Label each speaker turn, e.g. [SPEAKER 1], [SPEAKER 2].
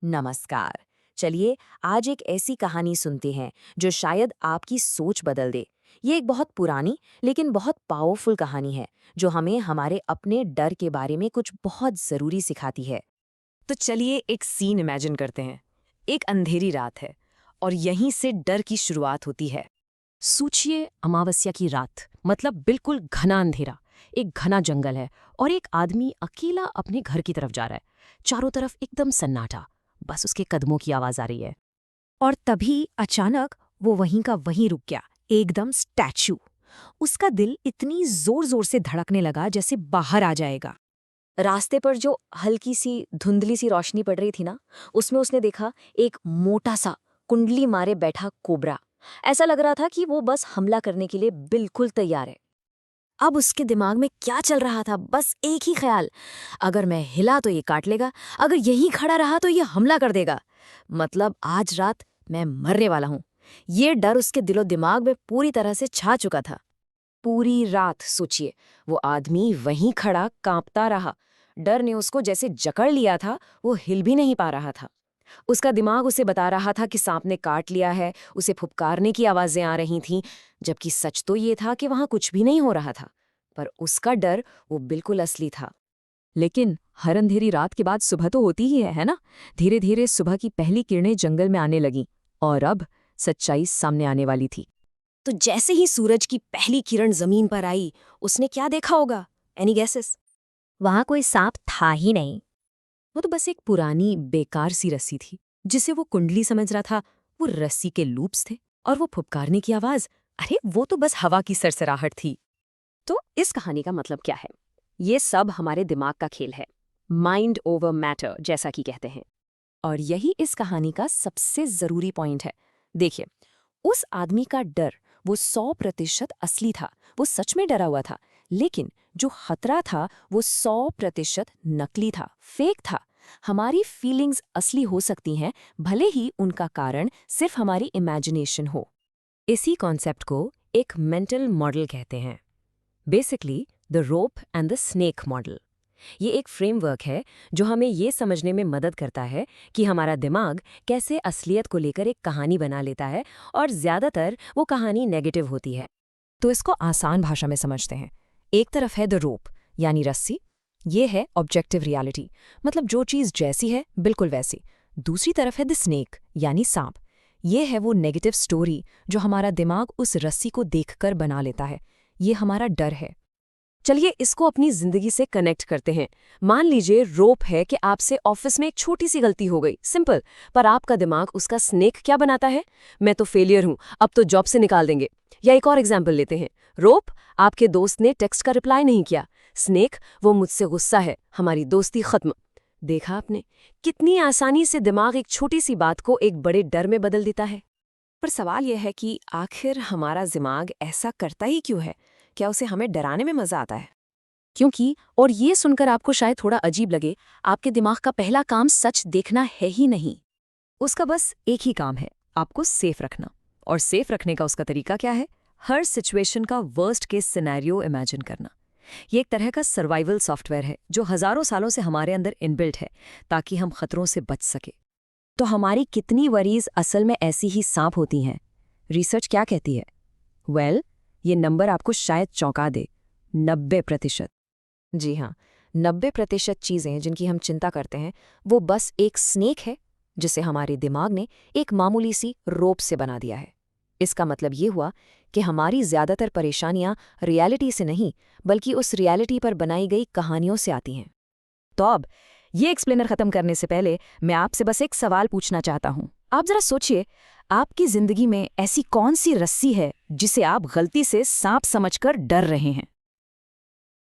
[SPEAKER 1] नमस्कार। चलिए आज एक ऐसी कहानी सुनते हैं जो शायद आपकी सोच बदल दे। ये एक बहुत पुरानी लेकिन बहुत पावरफुल कहानी है जो हमें हमारे अपने डर के बारे में कुछ बहुत ज़रूरी सिखाती है।
[SPEAKER 2] तो चलिए एक सीन इमेजिन करते हैं। एक अंधेरी रात है और यहीं से डर की शुरुआत होती है। सोचिए अमावस्या की रात, मतलब बिल्कुल घना अंधेरा। एक घना जंगल है और एक आदमी अकेला अपने घर की तरफ जा रहा है। चारों तरफ एकदम सन्नाटा, बस उसके कदमों की आवाज आ रही है।
[SPEAKER 1] और तभी अचानक वो वहीं का वहीं रुक गया, एकदम स्टैच्यू। उसका दिल इतनी जोर जोर से धड़कने लगा जैसे बाहर आ जाएगा। रास्ते पर जो हल्की सी धुंधली सी रोशनी पड़ रही थी ना, उसमें उसने देखा एक मोटा सा कुंडली मारे बैठा कोबरा। ऐसा लग रहा था कि वो बस हमला करने के लिए बिल्कुल तैयार है। अब उसके दिमाग में क्या चल रहा था, बस एक ही ख्याल, अगर मैं हिला तो ये काट लेगा, अगर यहीं खड़ा रहा तो ये हमला कर देगा। मतलब आज रात मैं मरने वाला हूँ। ये डर उसके दिलो दिमाग में पूरी तरह से छा चुका था। पूरी रात सोचिए, वो आदमी वहीं खड़ा कांपता रहा। डर ने उसको जैसे जकड़ लिया था, वो हिल भी नहीं पा रहा था। उसका दिमाग उसे बता रहा था कि सांप ने काट लिया है, उसे फुफकारने की आवाजें आ रही थीं, जबकि सच तो ये था कि वहां कुछ भी नहीं हो रहा था। पर उसका डर वो बिल्कुल असली था।
[SPEAKER 2] लेकिन हर अंधेरी रात के बाद सुबह तो होती ही है ना। धीरे धीरे सुबह की पहली किरणें जंगल में आने लगीं और अब सच्चाई सामने आने वाली थी।
[SPEAKER 1] तो जैसे ही सूरज की पहली किरण जमीन पर आई, उसने क्या देखा होगा? Any guesses?
[SPEAKER 3] वहां कोई सांप था ही नहीं।
[SPEAKER 2] वो तो बस एक पुरानी बेकार सी रस्सी थी जिसे वो कुंडली समझ रहा था। वो रस्सी के लूप्स थे और वो फुफकारने की आवाज, अरे वो तो बस हवा की सरसराहट थी। तो इस कहानी का मतलब क्या है? ये सब हमारे दिमाग का खेल है, माइंड ओवर मैटर जैसा कि कहते हैं। और यही इस कहानी का सबसे जरूरी पॉइंट है। देखिए, उस आदमी का डर वो 100% असली था, वो सच में डरा हुआ था। लेकिन जो खतरा था वो 100% नकली था, फेक था। हमारी फीलिंग्स असली हो सकती हैं, भले ही उनका कारण सिर्फ हमारी इमेजिनेशन हो। इसी कॉन्सेप्ट को एक मेंटल मॉडल कहते हैं, basically the rope and the snake model. ये एक फ्रेमवर्क है जो हमें ये समझने में मदद करता है कि हमारा दिमाग कैसे असलियत को लेकर एक कहानी बना लेता है, और ज़्यादातर वो कहानी नेगेटिव होती है। तो इसको आसान भाषा में समझते हैं। एक तरफ है द रोप, यानी रस्सी। ये है ऑब्जेक्टिव रियलिटी, मतलब जो चीज़ जैसी है बिल्कुल वैसी। दूसरी तरफ है द स्नेक, यानी सांप। ये है वो नेगेटिव स्टोरी जो हमारा दिमाग उस रस्सी को देखकर बना लेता है। ये हमारा डर है। चलिए इसको अपनी जिंदगी से कनेक्ट करते हैं। मान लीजिए रोप है कि आपसे ऑफिस में एक छोटी सी गलती हो गई, सिंपल, पर आपका दिमाग उसका स्नेक क्या बनाता है? मैं तो फेलियर हूं, अब तो जॉब से निकाल देंगे। या एक और एग्जाम्पल लेते हैं। रोप, आपके दोस्त ने टेक्स्ट का रिप्लाई नहीं किया। स्नेक, वो मुझसे गुस्सा है, हमारी दोस्ती खत्म। देखा आपने कितनी आसानी से दिमाग एक छोटी सी बात को एक बड़े डर में बदल देता है। पर सवाल यह है कि आखिर हमारा दिमाग ऐसा करता ही क्यों है? क्या उसे हमें डराने में मजा आता है? क्योंकि, और ये सुनकर आपको शायद थोड़ा अजीब लगे, आपके दिमाग का पहला काम सच देखना है ही नहीं। उसका बस एक ही काम है, आपको सेफ रखना। और सेफ रखने का उसका तरीका क्या है? हर सिचुएशन का वर्स्ट केस सिनेरियो इमेजिन करना। ये एक तरह का सर्वाइवल सॉफ्टवेयर है जो हजारों सालों से हमारे अंदर इनबिल्ट है, ताकि हम खतरों से बच सके। तो हमारी कितनी वरीज असल में ऐसी ही सांप होती हैं? रिसर्च क्या कहती है? वेल, ये नंबर आपको शायद चौंका दे, 90%। जी हाँ, 90% चीज़ें जिनकी हम चिंता करते हैं वो बस एक स्नेक है जिसे हमारे दिमाग ने एक मामूली सी रोप से बना दिया है। इसका मतलब ये हुआ कि हमारी ज़्यादातर परेशानियां रियलिटी से नहीं, बल्कि उस रियलिटी पर बनाई गई कहानियों से आती हैं। तो अब ये एक्सप्लेनर खत्म करने से पहले मैं आपसे बस एक सवाल पूछना चाहता हूँ। आप जरा सोचिए, आपकी जिंदगी में ऐसी कौन सी रस्सी है जिसे आप गलती से सांप समझकर डर रहे हैं?